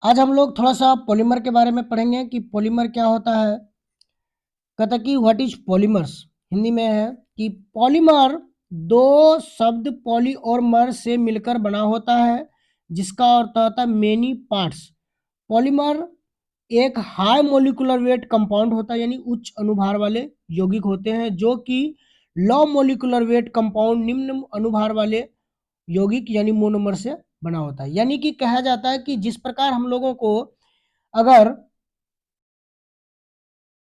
आज हम लोग थोड़ा सा पॉलीमर के बारे में पढ़ेंगे कि पॉलीमर क्या होता है। कहता कि व्हाट इज पॉलीमर्स, हिंदी में है कि पॉलीमर दो शब्द पॉली और मर से मिलकर बना होता है, जिसका अर्थ होता है मेनी पार्ट्स। पॉलीमर एक हाई मोलिकुलर वेट कंपाउंड होता है, यानी उच्च अनुभार वाले यौगिक होते हैं, जो कि लो मोलिकुलर वेट कंपाउंड निम्न अनुभार वाले यौगिक यानी मोनोमर से बना होता है। यानी कि कहा जाता है कि जिस प्रकार हम लोगों को अगर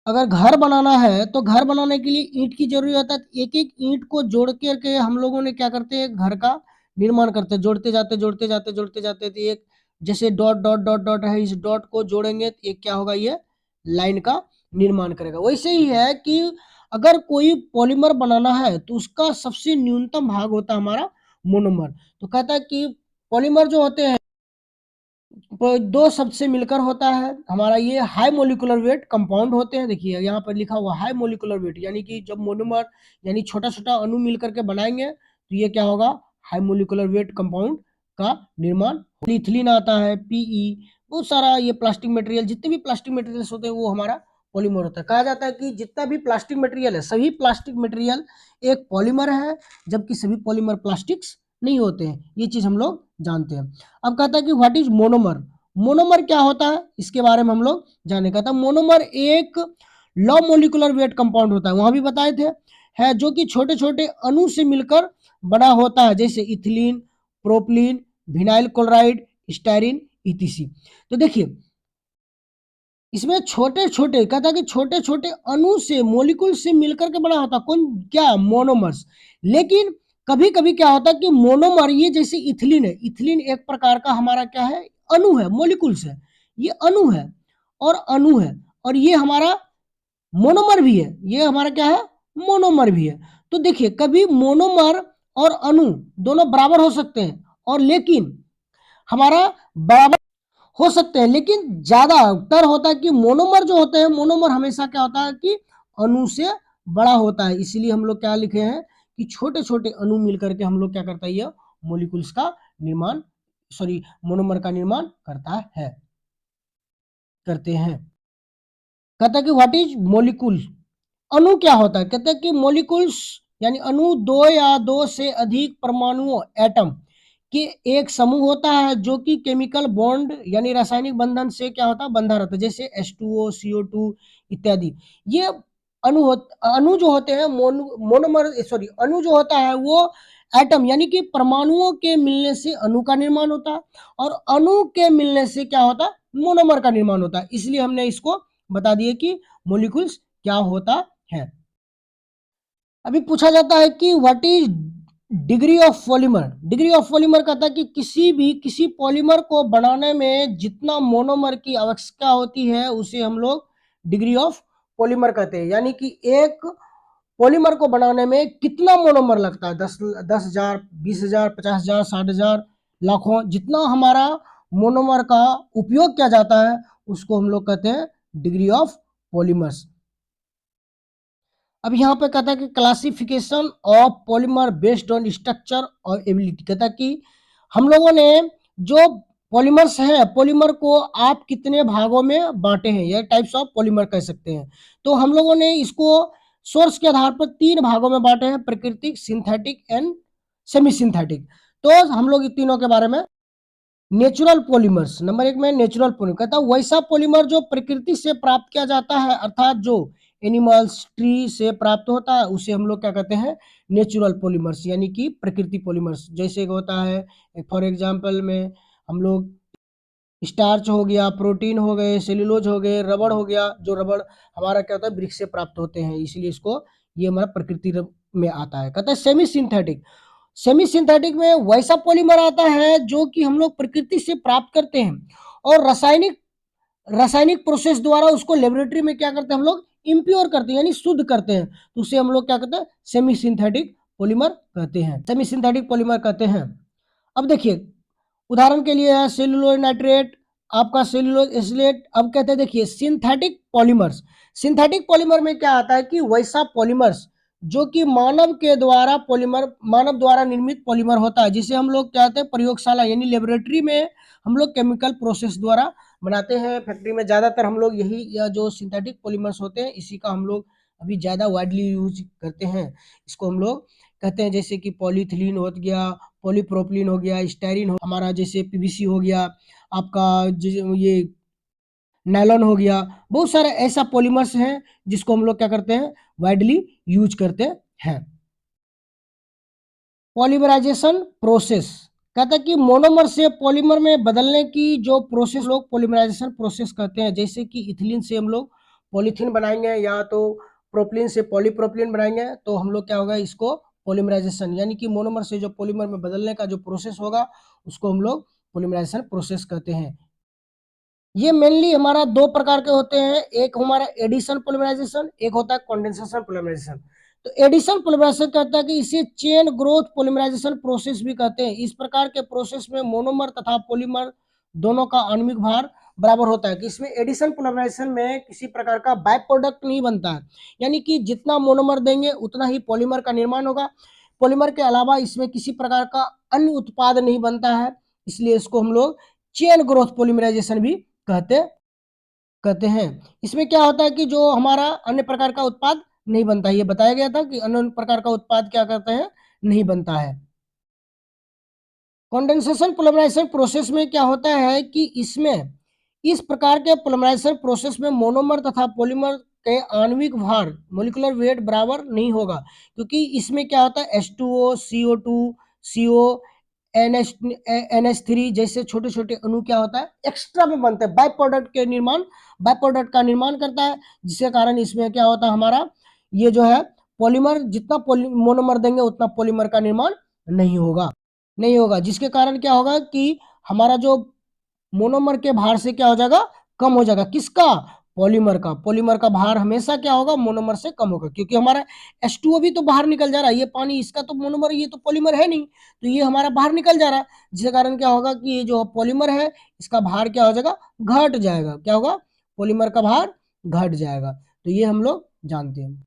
अगर घर बनाना है तो घर बनाने के लिए ईंट की जरूरत होता है। एक एक ईंट को जोड़ करके हम लोगों ने क्या करते हैं, घर का निर्माण करते हैं। जोड़ते जाते तो एक जैसे डॉट डॉट डॉट डॉट है, इस डॉट को जोड़ेंगे तो एक क्या होगा, ये लाइन का निर्माण करेगा। वैसे ही है कि अगर कोई पॉलीमर बनाना है तो उसका सबसे न्यूनतम भाग होता है हमारा मोनोमर। तो कहता है कि पॉलीमर जो होते हैं दो शब्द से मिलकर होता है। हमारा ये हाई मोलिकुलर वेट कंपाउंड होते हैं। देखिए यहाँ पर लिखा हुआ हाई मोलिकुलर वेट, यानी कि जब मोनोमर यानी छोटा छोटा अणु मिल करके बनाएंगे तो ये क्या होगा, हाई मोलिकुलर वेट कंपाउंड का निर्माण। इथिलीन आता है, पीई, बहुत सारा ये प्लास्टिक मटेरियल, जितने भी प्लास्टिक मटेरियल्स होते हैं वो हमारा पॉलीमर होता है। कहा जाता है कि जितना भी प्लास्टिक मटेरियल है, सभी प्लास्टिक मटेरियल एक पॉलीमर है, जबकि सभी पॉलीमर प्लास्टिक्स नहीं होते हैं। ये चीज हम लोग जानते हैं। अब कहता है कि व्हाट इज मोनोमर। मोनोमर क्या होता है इसके बारे में हम लोग जाने का था। मोनोमर एक लो मोलिकुलर वेट कंपाउंड होता है, वहां भी बताए थे, है जो कि छोटे छोटे अणु से मिलकर बना होता है, जैसे ethylene, propylene, vinyl chloride, styrene, etc. तो देखिए इसमें छोटे छोटे कहता है कि छोटे छोटे अणु से मोलिकुल से मिलकर के बना होता है कौन, क्या, मोनोमर्स। लेकिन कभी कभी क्या होता है कि मोनोमर, ये जैसे इथिलीन है, इथिलीन एक प्रकार का हमारा क्या है, अणु है, मोलिकुल्स है, ये अणु है और अणु है, और ये हमारा मोनोमर भी है, ये हमारा क्या है, मोनोमर भी है। तो देखिए कभी मोनोमर और अणु दोनों बराबर हो सकते हैं, और लेकिन हमारा बराबर हो सकते हैं, लेकिन ज्यादातर होता है कि मोनोमर जो होते हैं, मोनोमर हमेशा क्या होता है कि अणु से बड़ा होता है। इसीलिए हम लोग क्या लिखे हैं कि छोटे छोटे अणु मिलकर के हम लोग क्या करता है, ये मोलिकुल्स का निर्माण, सॉरी मोनोमर का निर्माण करते हैं। कहता है कि व्हाट इज मोलिकुल। अणु क्या होता है, कहते हैं कि मोलिकुल्स यानी अणु दो या दो से अधिक परमाणुओं, एटम के एक समूह होता है, जो कि केमिकल बॉन्ड यानी रासायनिक बंधन से क्या होता है, बंधा रहता है, जैसे H2O, CO2 इत्यादि। ये अणु जो होते हैं, मोनोमर, सॉरी अणु जो होता है वो एटम यानी कि परमाणुओं के मिलने से अणु का निर्माण होता है, और अणु के मिलने से क्या होता है, मोनोमर का निर्माण होता है। इसलिए हमने इसको बता दिए कि मोलिकुल्स क्या होता है। अभी पूछा जाता है कि what is degree of polymer. Degree of polymer कहता है कि किसी पॉलीमर को बनाने में जितना मोनोमर की आवश्यकता होती है उसे हम लोग डिग्री ऑफ पॉलीमर कहते हैं। यानी कि एक पॉलीमर को बनाने में कितना मोनोमर लगता है, 10,000, 20,000, 50,000, 60,000, लाखों, जितना हमारा मोनोमर का उपयोग किया जाता है उसको हम लोग कहते हैं डिग्री ऑफ पॉलीमर्स। अब यहाँ पे कहता है कि classification of polymer based on structure और एबिलिटी। कहता है कि हम लोगों ने जो पॉलीमर्स हैं, पॉलीमर को आप कितने भागों में बांटे हैं, ये टाइप्स ऑफ पॉलीमर कह सकते हैं। तो हम लोगों ने इसको सोर्स के आधार पर 3 भागों में बांटे हैं, प्राकृतिक, सिंथेटिक एंड सेमी सिंथेटिक। तो हम लोग इन तीनों के बारे में, नेचुरल पॉलीमर्स, नंबर 1 में नेचुरल पॉलीमर कहता है वैसा पॉलीमर जो प्रकृति से प्राप्त किया जाता है, अर्थात जो एनिमल्स, ट्री से प्राप्त होता है, उसे हम लोग क्या कहते हैं, नेचुरल पॉलीमर्स, यानी कि प्रकृति पॉलीमर्स। जैसे होता है फॉर एग्जांपल में हम लोग स्टार्च हो गया, प्रोटीन हो गए, सेल्यूलोज हो गए, रबड़ हो गया, जो रबड़ हमारा क्या होता है, वृक्ष से प्राप्त होते हैं, इसलिए इसको ये हमारा प्रकृति में आता है। कहता है सेमी सिंथेटिक। सेमी सिंथेटिक में वैसा पॉलीमर आता है जो कि हम लोग प्रकृति से प्राप्त करते हैं, और रासायनिक प्रोसेस द्वारा उसको लेबोरेटरी में क्या करते हैं, हम लोग इम्प्योर करते हैं, यानी शुद्ध करते हैं, तो उसे हम लोग क्या कहते हैं, सेमी सिंथेटिक पॉलीमर कहते हैं, सेमी सिंथेटिक पॉलीमर कहते हैं। अब देखिए उदाहरण के लिए है सेलुलोज नाइट्रेट, आपका सेलुलोज एसिलेट। अब कहते हैं देखिए सिंथेटिक पॉलीमर्स। सिंथेटिक पॉलीमर में क्या आता है कि वैसा पॉलीमर्स जो कि मानव द्वारा निर्मित पॉलीमर होता है, जिसे हम लोग कहते हैं प्रयोगशाला यानी लेबोरेटरी में हम लोग केमिकल प्रोसेस द्वारा बनाते हैं। फैक्ट्री में ज़्यादातर हम लोग यही या जो सिंथेटिक पॉलीमर्स होते हैं इसी का हम लोग अभी ज़्यादा वाइडली यूज करते हैं। इसको हम लोग कहते हैं जैसे कि पॉलीथिलीन हो गया, पॉलीप्रोपिलीन हो गया, स्टायरीन हो हमारा, जैसे पीवीसी हो गया आपका, ये नायलॉन हो गया। बहुत सारे ऐसा पॉलीमर्स हैं जिसको हम लोग क्या करते हैं, वाइडली यूज करते हैं। पॉलीमराइजेशन प्रोसेस कहता है कि मोनोमर से पॉलीमर में बदलने की जो प्रोसेस लोग पॉलीमराइजेशन प्रोसेस कहते हैं। जैसे कि इथिलीन से हम लोग पॉलीथीन बनाएंगे या तो प्रोपिलीन से पॉलीप्रोपिलीन बनाएंगे, तो हम लोग क्या होगा, इसको पॉलीमराइजेशन यानी कि मोनोमर से जो पॉलीमर में बदलने का जो प्रोसेस होगा उसको हम लोग पॉलीमराइजेशन प्रोसेस कहते हैं। ये मेनली हमारा दो प्रकार के होते हैं, एक हमारा एडिशन पोलिमराइजेशन, एक होता है कंडेंसेशन पोलिमराइजेशन। तो एडिशन पोलिमराइजेशन कहता है कि इसे चेन ग्रोथ पोलिमराइजेशन प्रोसेस भी कहते हैं। इस प्रकार के प्रोसेस में मोनोमर तथा पॉलीमर दोनों का आणविक भार बराबर होता है। कि इसमें एडिशन पोलिमराइजेशन में किसी प्रकार का बाय प्रोडक्ट नहीं बनता है, यानी कि जितना मोनोमर देंगे उतना ही पॉलीमर का निर्माण होगा। पॉलीमर के अलावा इसमें किसी प्रकार का अन्य उत्पाद नहीं बनता है, इसलिए इसको हम लोग चेन ग्रोथ पोलिमराइजेशन भी कहते कहते हैं। इसमें क्या होता है कि जो हमारा अन्य प्रकार का उत्पाद नहीं बनता है, ये बताया गया था कि अन्य प्रकार का उत्पाद क्या करते हैं, नहीं बनता है। कंडेंसेशन पोलिमराइजेशन प्रोसेस में क्या होता है कि इसमें इस प्रकार के पोलिमराइजेशन प्रोसेस में मोनोमर तथा पॉलीमर के आणविक भार मोलिकुलर वेट बराबर नहीं होगा, क्योंकि इसमें क्या होता है H2O, CO2, CO, NH3 जैसे छोटे छोटे अणु क्या होता है एक्स्ट्रा में बनते हैं, बाय प्रोडक्ट का निर्माण करता है, जिसके कारण इसमें क्या होता है हमारा ये जो है पॉलीमर, जितना मोनोमर देंगे उतना पॉलीमर का निर्माण नहीं होगा, जिसके कारण क्या होगा कि हमारा जो मोनोमर के भार से क्या हो जाएगा, कम हो जाएगा। किसका, पॉलीमर का भार हमेशा क्या होगा, मोनोमर से कम होगा, क्योंकि हमारा H2O भी तो बाहर निकल जा रहा है, ये पानी इसका तो मोनोमर, ये तो पॉलीमर है नहीं, तो ये हमारा बाहर निकल जा रहा है, जिसके कारण क्या होगा कि ये जो पॉलीमर है इसका भार क्या हो जाएगा, घट जाएगा। क्या होगा, पॉलीमर का भार घट जाएगा। तो ये हम लोग जानते हैं।